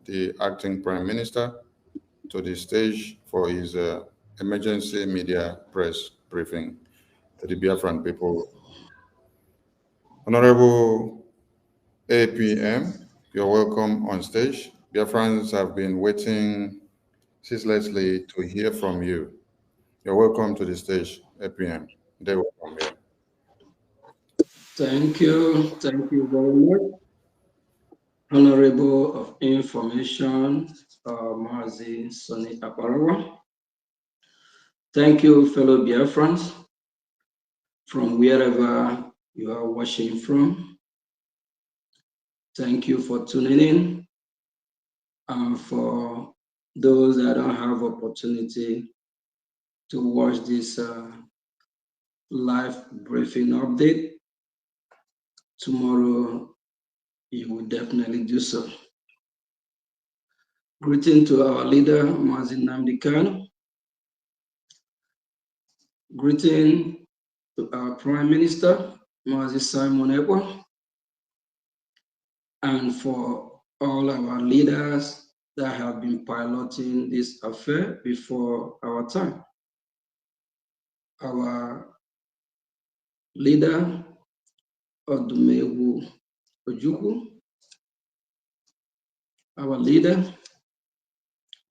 the acting Prime Minister, to the stage for his emergency media press briefing to the Biafran people. Honorable APM, you're welcome on stage. Biafrans have been waiting ceaselessly to hear from you. You're welcome to the stage, APM. They welcome you. Thank you very much. Honorable of Information, Mazi Soni Aparawa. Thank you, fellow Biafrans, from wherever you are watching from. Thank you for tuning in. And for those that don't have opportunity to watch this live briefing update, tomorrow you will definitely do so. Greeting to our leader, Mazi Nnamdi Kanu. Greeting to our Prime Minister, Mazi Simon Ekpa, and for all our leaders that have been piloting this affair before our time. Our leader, Odumewu Ojukwu, our leader,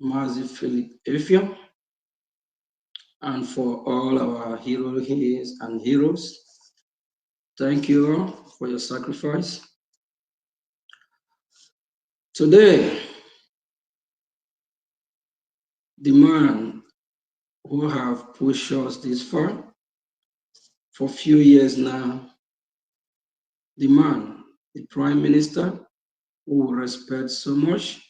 Mazi Philip Effiong, and for all our heroes and heroes, thank you all for your sacrifice. Today, the man who have pushed us this far for a few years now, the man, the Prime Minister, who we respect so much,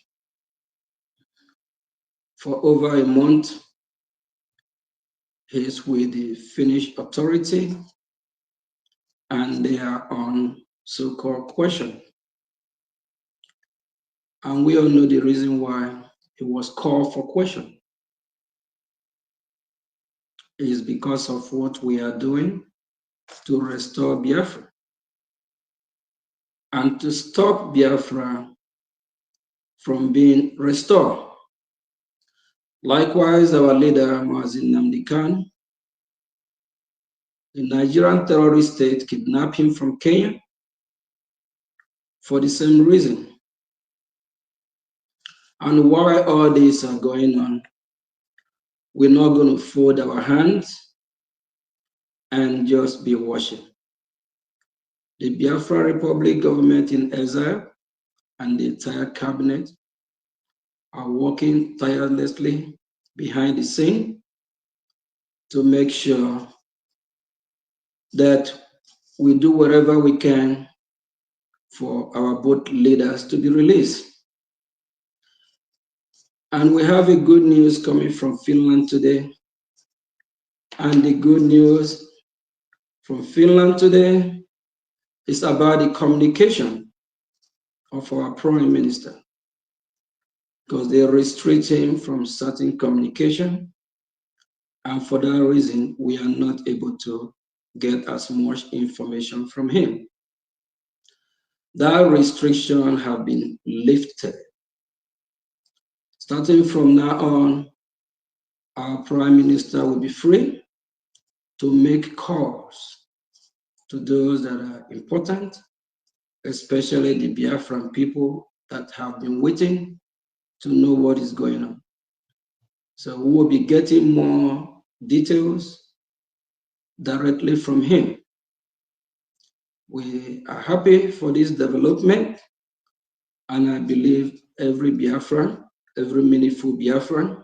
for over a month, he is with the Finnish authority, and they are on so-called question. And we all know the reason why he was called for question. It is because of what we are doing to restore Biafra and to stop Biafra from being restored. Likewise, our leader, Mazi Nnamdi Kanu, the Nigerian terrorist state kidnapped him from Kenya for the same reason. And while all this are going on, we're not going to fold our hands and just be watching. The Biafra Republic government in exile and the entire cabinet are working tirelessly behind the scene to make sure that we do whatever we can for our both leaders to be released. And we have a good news coming from Finland today. And the good news from Finland today is about the communication of our Prime Minister, because they restrict him from certain communication. And for that reason, we are not able to get as much information from him. That restriction has been lifted. Starting from now on, our Prime Minister will be free to make calls to those that are important, especially the Biafran people that have been waiting to know what is going on. So we will be getting more details directly from him. We are happy for this development, and I believe every Biafran, every meaningful Biafran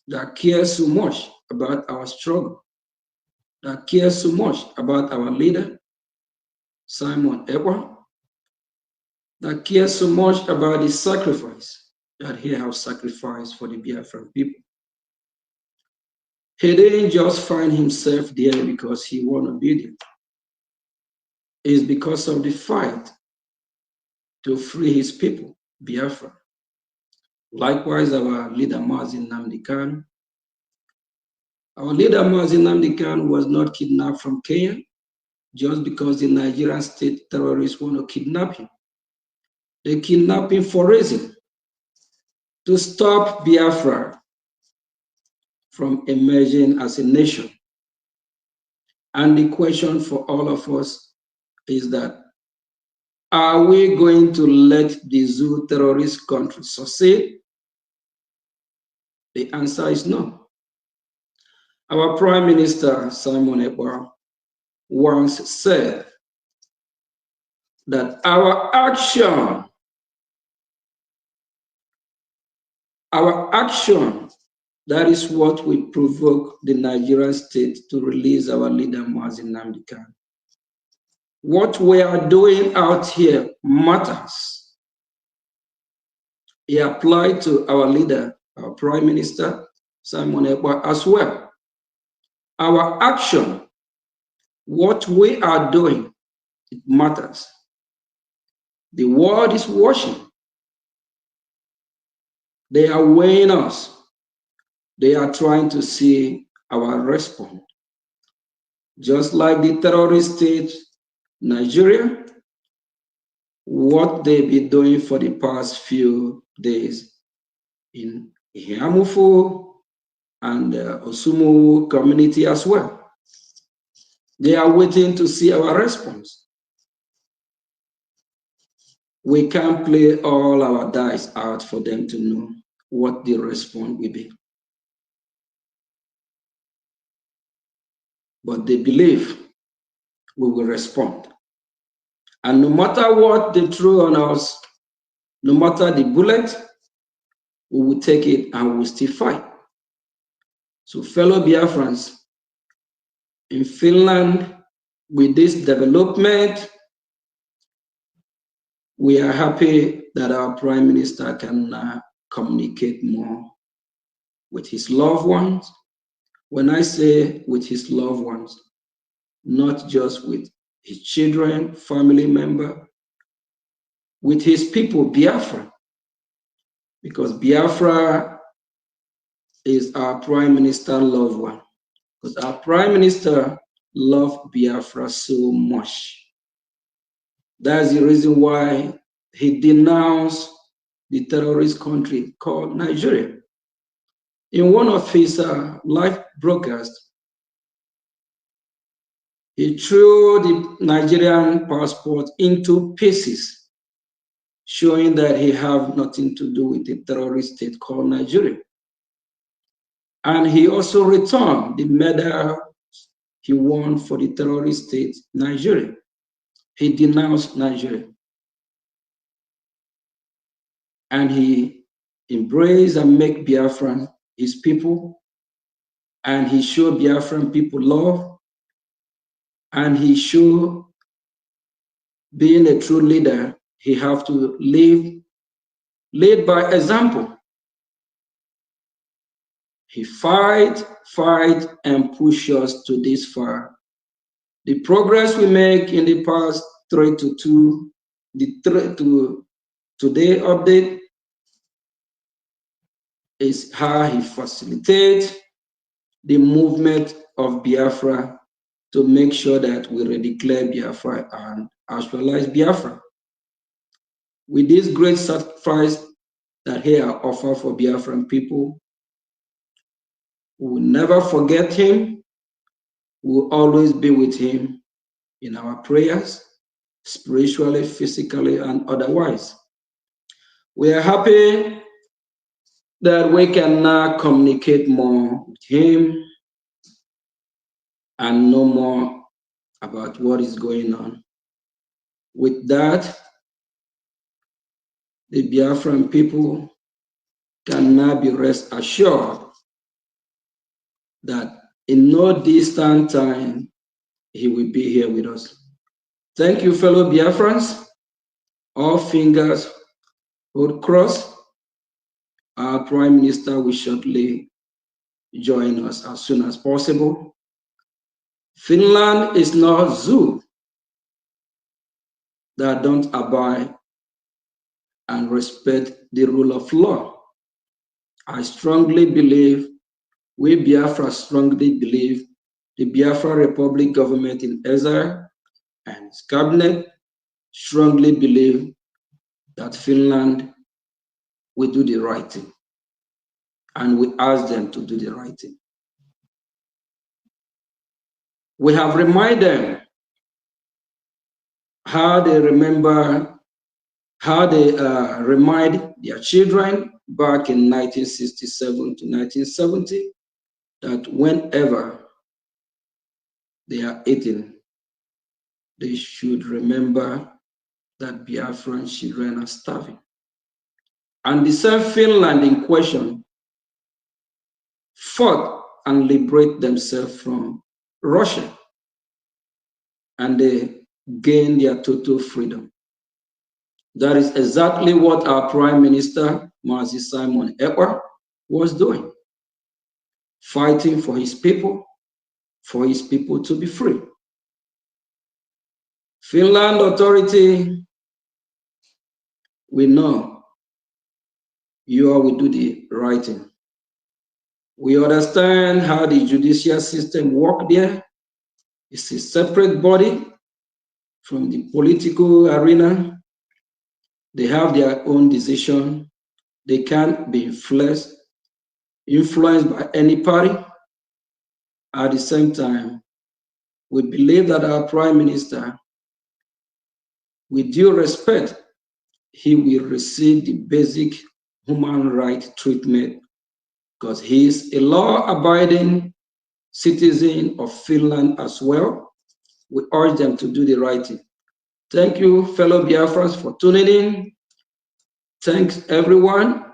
that cares so much about our struggle, that cares so much about our leader, Simon Ekpa, that cares so much about the sacrifice that he has sacrificed for the Biafran people. He didn't just find himself there because he wanted to be there. It's because of the fight to free his people, Biafra. Likewise, our leader, Mazi Nnamdi Kanu. Our leader, Mazi Nnamdi Kanu, was not kidnapped from Kenya just because the Nigerian state terrorists want to kidnap him. They kidnapped him for reason. to stop Biafra from emerging as a nation. And the question for all of us is that, are we going to let the zoo terrorist country succeed? The answer is no. Our Prime Minister, Simon Ekpa, once said that our action, that is what will provoke the Nigerian state to release our leader, Mazi Nnamdi Kanu. What we are doing out here matters. He applied to our leader, our Prime Minister, Simon Ekpa, as well. Our action, what we are doing, it matters. The world is watching. They are weighing us. They are trying to see our response. Just like the terrorist state, Nigeria, what they've been doing for the past few days in Hiamufu and Osumu community as well. They are waiting to see our response. We can't play all our dice out for them to know what the response will be. But they believe we will respond. And no matter what they throw on us, no matter the bullet, we will take it and we will still fight. So fellow Biafrans, in Finland, with this development, we are happy that our Prime Minister can communicate more with his loved ones. When I say with his loved ones, not just with his children, family member, with his people, Biafra, because Biafra is our Prime Minister loved one, because our Prime Minister loved Biafra so much. That's the reason why he denounced the terrorist country called Nigeria. In one of his live broadcasts, he threw the Nigerian passport into pieces, showing that he have nothing to do with the terrorist state called Nigeria. And he also returned the medal he won for the terrorist state, Nigeria. He denounced Nigeria. And he embraced and made Biafran his people. And he showed Biafran people love. And he showed, being a true leader, he have to lead by example. He fight, and push us to this far. The progress we make in the past 3 to 2, the 3 to today update, is how he facilitates the movement of Biafra to make sure that we redeclare Biafra and actualize Biafra. With this great sacrifice that he has offered for Biafran people, we will never forget him. We will always be with him in our prayers, spiritually, physically, and otherwise. We are happy that we can now communicate more with him and know more about what is going on. With that, the Biafran people can now be rest assured that in no distant time, he will be here with us. Thank you, fellow Biafrans. All fingers hold crossed. Our Prime Minister will shortly join us as soon as possible. Finland is not a zoo that don't abide and respect the rule of law. I strongly believe, we Biafra strongly believe, the Biafra Republic government in exile and its cabinet strongly believe that Finland will do the right thing. and we ask them to do the right thing. We have reminded them how they remind their children back in 1967 to 1970 that whenever they are eating, they should remember that Biafran children are starving. And the same Finland in question fought and liberate themselves from Russia, and they gained their total freedom. That is exactly what our Prime Minister, Mazi Simon Ekpa, was doing, fighting for his people to be free. Finland authority, we know you all will do the right thing. We understand how the judicial system works there. It's a separate body from the political arena. They have their own decision. They can't be influenced by any party. At the same time, we believe that our Prime Minister, with due respect, he will receive the basic human right treatment because he is a law-abiding citizen of Finland as well. We urge them to do the right thing. Thank you, fellow Biafrans, for tuning in. Thanks, everyone.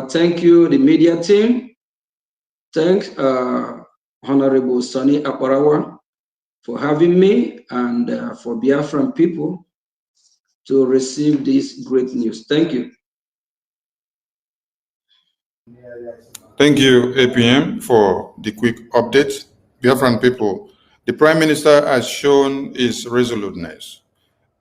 Thank you, the media team. Thanks, Honorable Sonny Aparawa, for having me and for Biafran people to receive this great news. Thank you. Thank you, APM, for the quick update. Biafran people, the Prime Minister has shown his resoluteness,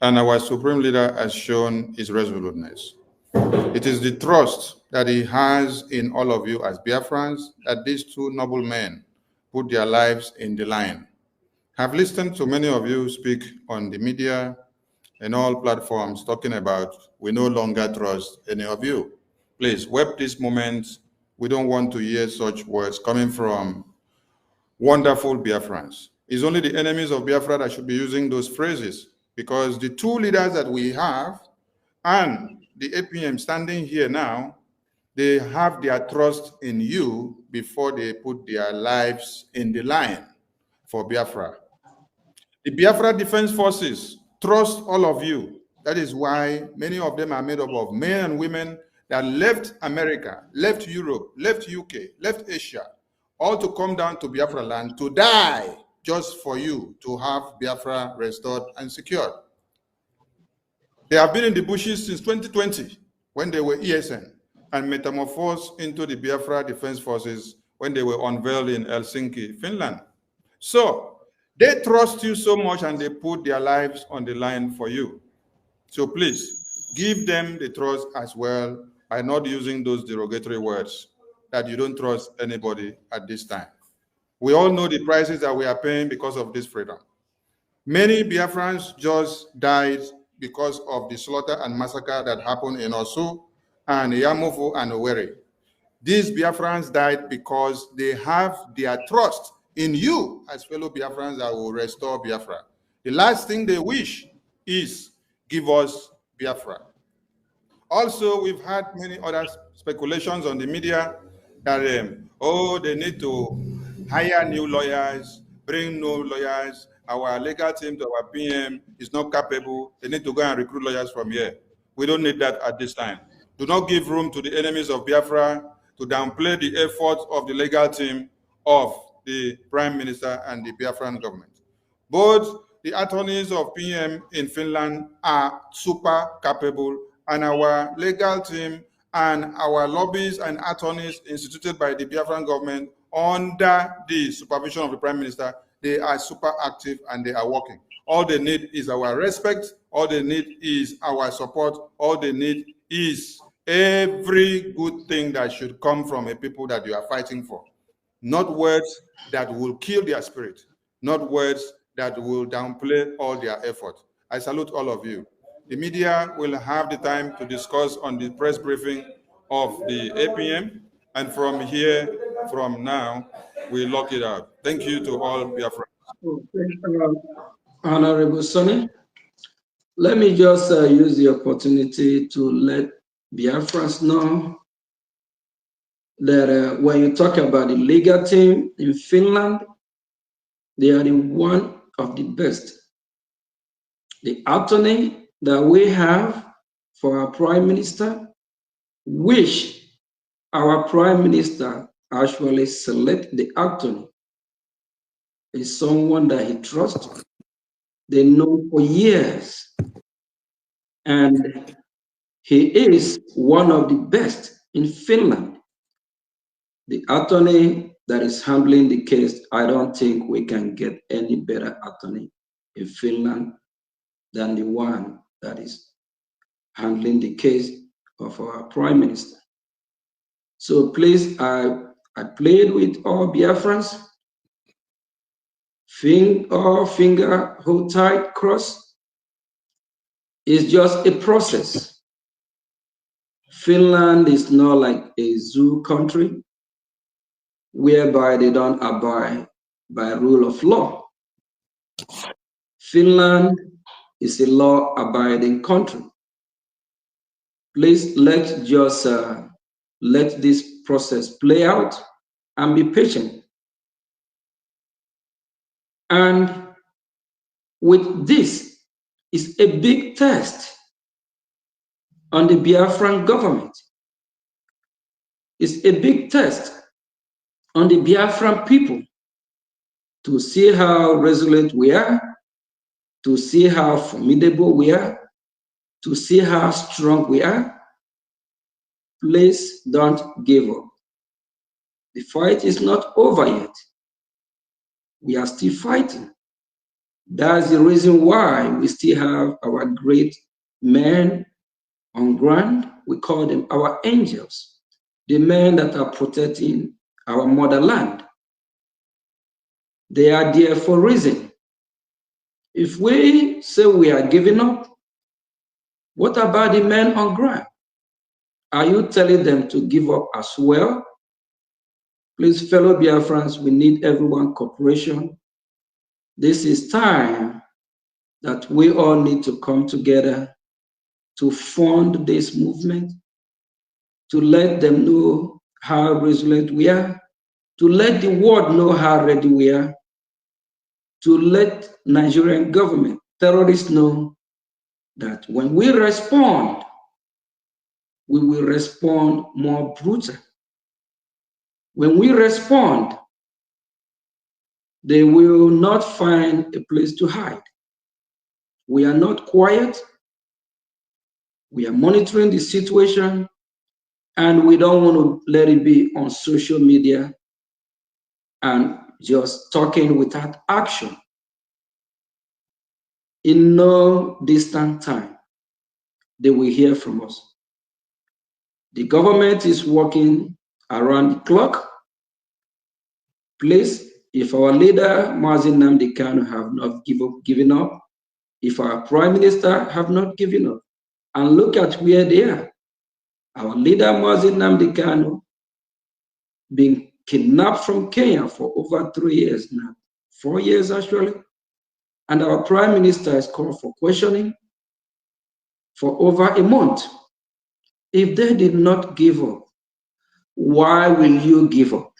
and our Supreme Leader has shown his resoluteness. It is the trust that he has in all of you as Biafrans that these two noble men put their lives in the line. I've listened to many of you speak on the media and all platforms talking about we no longer trust any of you. Please, web this moment. We don't want to hear such words coming from wonderful Biafrans. It's only the enemies of Biafra that should be using those phrases, because the two leaders that we have and the APM standing here now, they have their trust in you before they put their lives in the line for Biafra. The Biafra Defense Forces trust all of you. That is why many of them are made up of men and women that left America, left Europe, left UK, left Asia, all to come down to Biafra land to die just for you to have Biafra restored and secured. They have been in the bushes since 2020 when they were ESN and metamorphosed into the Biafra Defense Forces when they were unveiled in Helsinki, Finland. So they trust you so much and they put their lives on the line for you. So please give them the trust as well by not using those derogatory words that you don't trust anybody at this time. We all know the prices that we are paying because of this freedom. Many Biafrans just died because of the slaughter and massacre that happened in Osu and Yamufu and Owerri. These Biafrans died because they have their trust in you as fellow Biafrans that will restore Biafra. The last thing they wish is give us Biafra. Also, we've had many other speculations on the media that, they need to hire new lawyers, bring new lawyers. Our legal team to our PM is not capable. They need to go and recruit lawyers from here. We don't need that at this time. Do not give room to the enemies of Biafra to downplay the efforts of the legal team of the Prime Minister and the Biafran government. Both the attorneys of PM in Finland are super capable, and our legal team and our lobbies and attorneys instituted by the Biafran government under the supervision of the Prime Minister, they are super active and they are working. All they need is our respect. All they need is our support. All they need is every good thing that should come from a people that you are fighting for. Not words that will kill their spirit, not words that will downplay all their effort. I salute all of you. The media will have the time to discuss on the press briefing of the APM. And from here, from now, we lock it up. Thank you to all Biafra. Honorable Sonny, let me just use the opportunity to let Biafrans know that when you talk about the legal team in Finland, they are the one of the best. The attorney that we have for our prime minister, which our prime minister actually select the attorney, is someone that he trusts. They know for years, and he is one of the best in Finland. The attorney that is handling the case, I don't think we can get any better attorney in Finland than the one that is handling the case of our prime minister. So please, I played with all Biafrans. Finger, hold tight, cross. It's just a process. Finland is not like a zoo country whereby they don't abide by rule of law. Finland is a law-abiding country. Please let's just let this process play out and be patient. And with this is a big test on the Biafran government. It's a big test on the Biafran people to see how resolute we are, to see how formidable we are, to see how strong we are. Please don't give up. The fight is not over yet. We are still fighting. That's the reason why we still have our great men on ground. We call them our angels, the men that are protecting our motherland. They are there for a reason. If we say we are giving up, what about the men on ground? Are you telling them to give up as well? Please, fellow Biafrans, we need everyone cooperation. This is time that we all need to come together to fund this movement, to let them know how resilient we are, to let the world know how ready we are, to let Nigerian government, terrorists know that when we respond, we will respond more brutal. When we respond, they will not find a place to hide. We are not quiet. We are monitoring the situation, and we don't want to let it be on social media and just talking without action. In no distant time, they will hear from us. The government is working around the clock. Please, if our leader, Mazi Nnamdi Kanu, have not given up, if our prime minister have not given up, and look at where they are. Our leader, Mazi Nnamdi Kanu, being kidnapped from Kenya for over 3 years now, 4 years actually, and our prime minister is called for questioning for over a month. If they did not give up, why will you give up?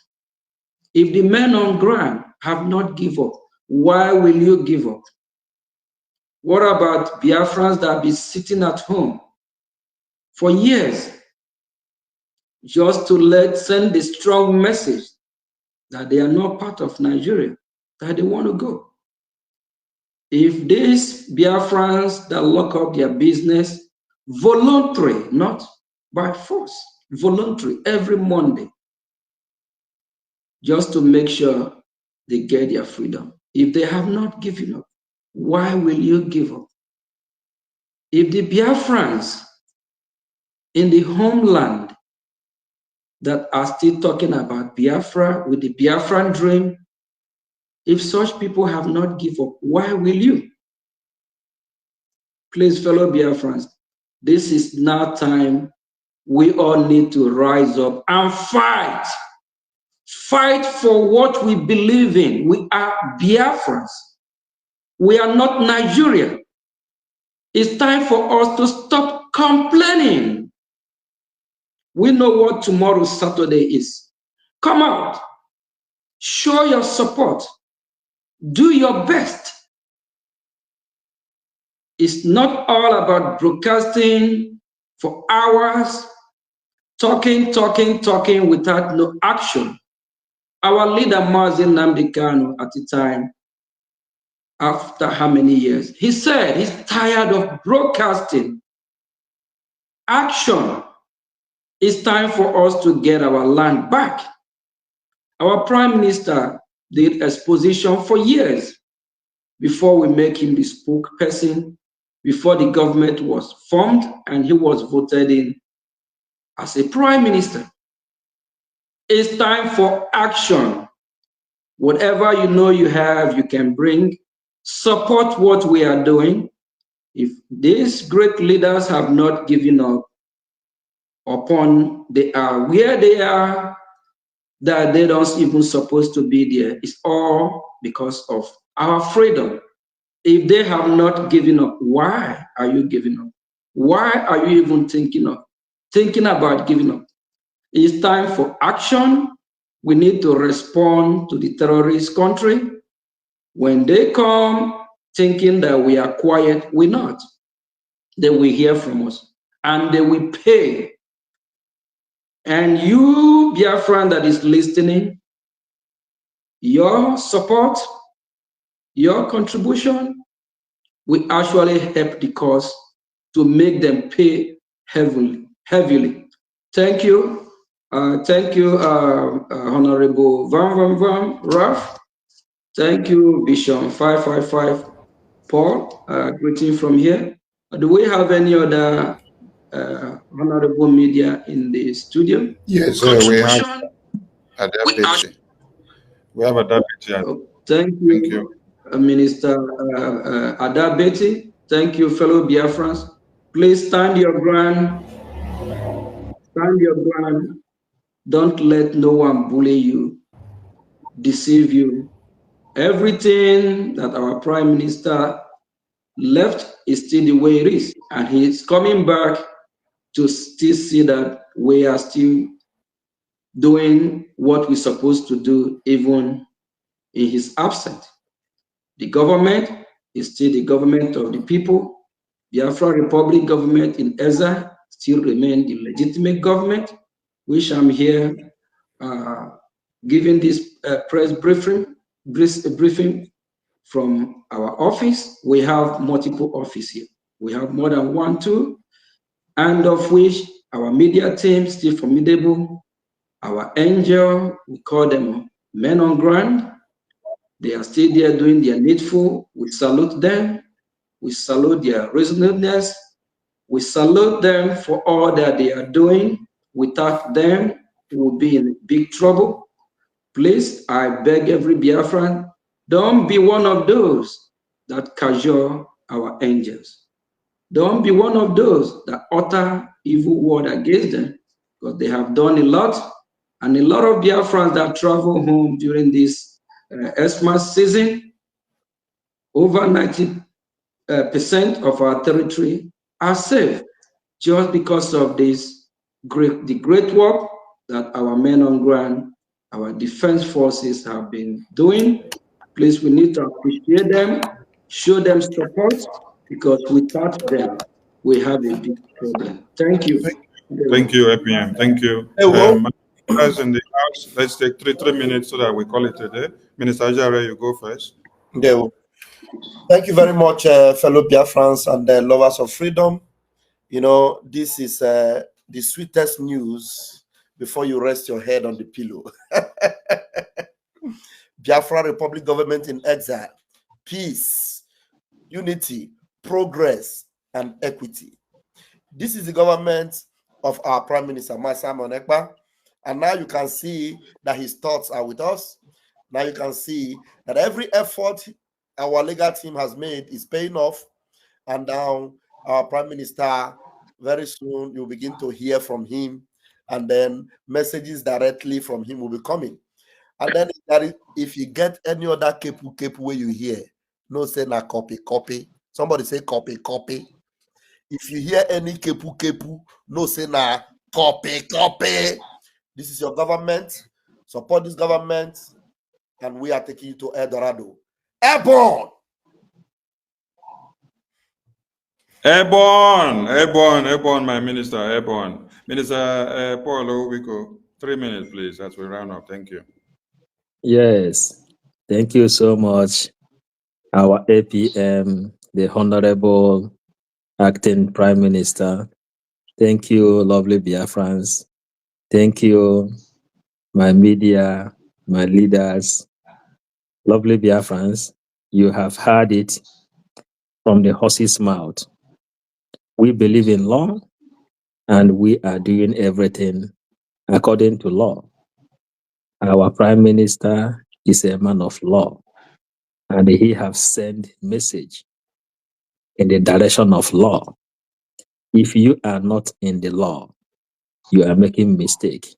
If the men on ground have not given up, why will you give up? What about Biafrans that have been sitting at home for years just to send the strong message that they are not part of Nigeria, that they want to go? If these Biafrans that lock up their business voluntary, not by force, voluntary every Monday, just to make sure they get their freedom. If they have not given up, why will you give up? If the Biafrans in the homeland that are still talking about Biafra with the Biafran dream, if such people have not given up, why will you? Please, fellow Biafrans, this is now time we all need to rise up and fight. Fight for what we believe in. We are Biafrans. We are not Nigeria. It's time for us to stop complaining. We know what tomorrow, Saturday, is. Come out. Show your support. Do your best. It's not all about broadcasting for hours, talking without no action. Our leader, Mazi Nnamdi Kanu, at the time, after how many years, he said he's tired of broadcasting. Action. It's time for us to get our land back. Our prime minister did exposition for years before we make him the spokesperson, before the government was formed and he was voted in as a prime minister. It's time for action. Whatever you know you have, you can bring. Support what we are doing. If these great leaders have not given up upon they are where they are, that they don't even supposed to be there, it's all because of our freedom. If they have not given up, why are you giving up? Why are you even thinking about giving up? It's time for action. We need to respond to the terrorist country. When they come thinking that we are quiet, we're not. They will hear from us and they will pay. And you, Biafran, that is listening, your support, your contribution will actually help the cause to make them pay heavily. Thank you. Honorable Van Raf. Thank you, Bishop 555 Paul. Greeting from here. Do we have any other honorable media in the studio? Yes, we have a deputy. We have a deputy. Thank you, Minister Adabeti. Thank you, fellow Biafrans. Please stand your ground. Stand your ground. Don't let no one bully you, deceive you. Everything that our Prime Minister left is still the way it is. And he's coming back to still see that we are still doing what we're supposed to do, even in his absence. The government is still the government of the people. Biafra Republic government in Eza still remain the legitimate government, which I'm here giving this press briefing from our office. We have multiple offices here. We have more than one, two, and of which our media team still formidable. Our angel, we call them men on ground. They are still there doing their needful. We salute them. We salute their reasonableness. We salute them for all that they are doing. Without them, we will be in big trouble. Please, I beg every Biafran, don't be one of those that cajole our angels. Don't be one of those that utter evil word against them, because they have done a lot. And a lot of Biafrans that travel home during this Xmas season, over 90% of our territory are safe just because of the great work that our men on ground, our defense forces have been doing. Please, we need to appreciate them, show them support, because without them, we have a big problem. Thank you. Thank you, APM. Thank you. Us in the house, let's take three minutes so that we call it a day. Minister Ajare, you go first. Thank you very much, fellow Biafrans and lovers of freedom. You know, this is the sweetest news before you rest your head on the pillow. Biafra Republic government in exile, peace, unity, progress, and equity. This is the government of our Prime Minister, Simon Ekpa. And now you can see that his thoughts are with us. Now you can see that every effort our legal team has made is paying off. And now our Prime Minister Very soon, you'll begin to hear from him, and then messages directly from him will be coming. And then if you get any other kepu where you hear, no say na copy. Somebody say copy. If you hear any kepu, no say na copy. This is your government. Support this government, and we are taking you to El Dorado. Airborne! Airborne, my minister, airborne. Minister Paul Owiko, 3 minutes, please, as we round up. Thank you. Yes, thank you so much, our APM, the Honorable Acting Prime Minister. Thank you, lovely Biafrans. Thank you, my media, my leaders. Lovely Biafrans, you have heard it from the horse's mouth. We believe in law, and we are doing everything according to law. Our Prime Minister is a man of law, and he has sent message in the direction of law. If you are not in the law, you are making mistake.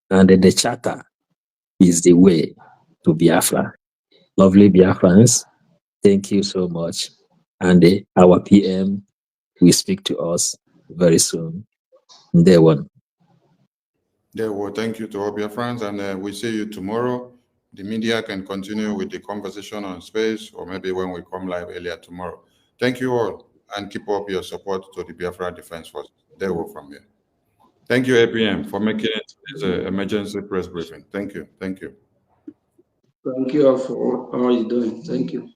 And the charter is the way to Biafra. Lovely Biafrans, thank you so much. And our PM will speak to us very soon. Day one. Thank you to all your friends, and we see you tomorrow. The media can continue with the conversation on space, or maybe when we come live earlier tomorrow. Thank you all, and keep up your support to the Biafra Defense Force. From here. Thank you, APM, for making it this emergency press briefing. Thank you. Thank you all for all you're doing. Thank you.